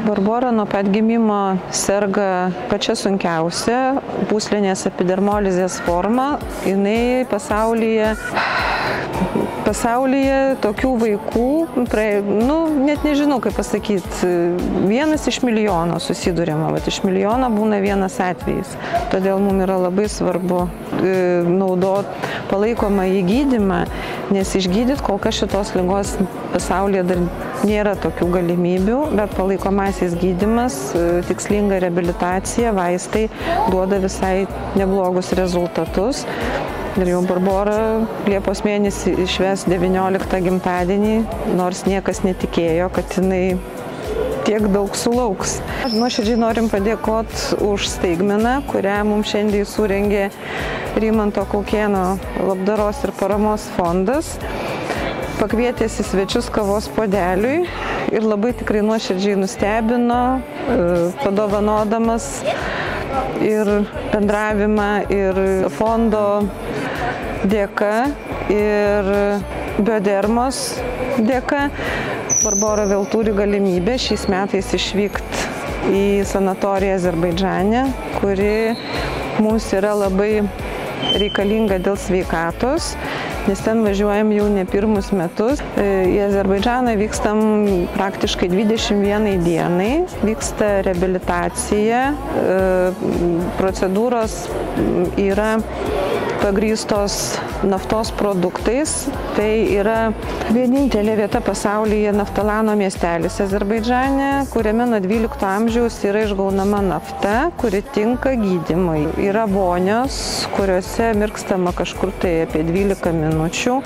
Barbora nuo pat gimimo serga pačia sunkiausia pūslinės epidermolizės forma. Jinai pasaulyje tokių vaikų, net nežinau kaip pasakyti, 1 iš milijono susiduriama, bet iš milijono būna 1 atvejis. Todėl mums yra labai svarbu naudoti palaikomąjį gydymą, nes išgydyti kol kas šitos ligos pasaulyje dar nėra tokių galimybių, bet palaikomasis gydymas, tikslinga reabilitacija, vaistai duoda visai neblogus rezultatus. Ir jau Barbora Liepos mėnesį išves 19 gimtadienį, nors niekas netikėjo, kad jinai tiek daug sulauks. Nuoširdžiai norim padėkoti už staigmeną, kurią mums šiandien surengė Rimanto Kaukėno labdaros ir paramos fondas. Pakvietėsi svečius kavos puodeliui ir labai tikrai nuoširdžiai nustebino, padovanodamas ir bendravimą, ir fondo dėka, ir Biodermos dėka. Barbora vėl turi galimybę šiais metais išvykti į sanatoriją Azerbaidžane, kuri mums yra labai reikalinga dėl sveikatos, nes ten važiuojam jau ne pirmus metus. Į Azerbaidžaną vykstam praktiškai 21 dienai, vyksta reabilitacija, procedūros yra pagrįstos naftos produktais. Tai yra vienintelė vieta pasaulyje Naftalano miestelis Azerbaidžane, kuriame nuo 12 amžiaus yra išgaunama nafta, kuri tinka gydymui. Yra vonios, kuriuose mirkstama kažkur tai apie 12 minučių.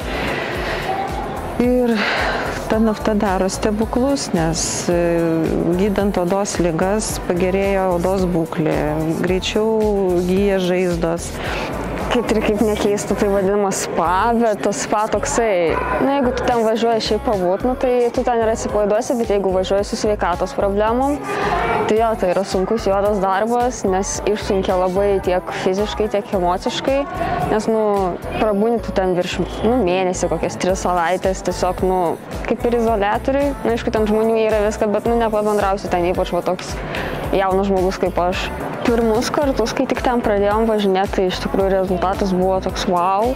Ir ta nafta daro stebuklus, nes gydant odos ligas pagerėja odos būklė, greičiau gyja žaizdos. Kaip nekeista, tai vadinamas spa, bet tas spa toksai, jeigu tu ten važiuoji šiaip pabūt, tai tu ten ir atsipalaiduosi, bet jeigu važiuoji su sveikatos problemom, tai jo, tai yra sunkus juodas darbas, nes išsunkia labai tiek fiziškai, tiek emociškai, nes, prabūni tu ten virš, mėnesį, kokias 3 savaitės, tiesiog, kaip ir izoliatoriui, aišku, ten žmonių yra viską, bet, nepabendrausi ten, ypač toks jaunas žmogus kaip aš. Pirmus kartus, kai tik ten pradėjom važinėti, tai iš tikrųjų rezultatas buvo toks wow,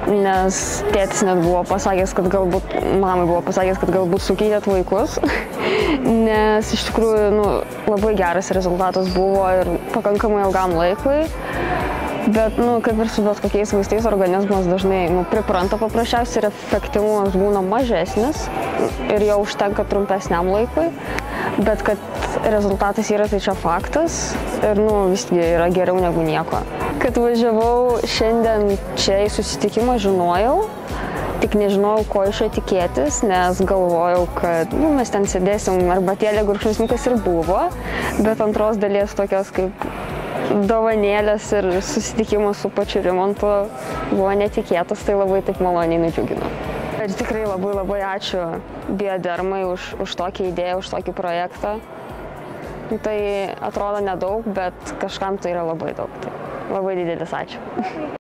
nes tėtis net buvo pasakęs, kad mamai buvo pasakęs, kad galbūt sukeitėt vaikus, nes iš tikrųjų labai geras rezultatas buvo ir pakankamai ilgam laikui. Bet, kaip ir su bet kokiais vaistais, organizmas dažnai pripranta paprasčiausiai ir efektyvumas būna mažesnis ir jau užtenka trumpesniam laikui. Bet kad rezultatas yra, tai čia faktas ir visgi yra geriau negu nieko. Kad važiavau šiandien čia į susitikimą, žinojau, tik nežinojau, ko iš jo tikėtis, nes galvojau, kad mes ten sėdėsim arbatėlė, gurkšnisnukas ir buvo, bet antros dalies tokios kaip dovanėlės ir susitikimas su pačiu Rimantu buvo netikėtas, tai labai taip maloniai nudžiugino. Ir tikrai labai ačiū Biodermai už tokią idėją, už tokį projektą. Tai atrodo nedaug, bet kažkam tai yra labai daug. Tai labai didelis ačiū.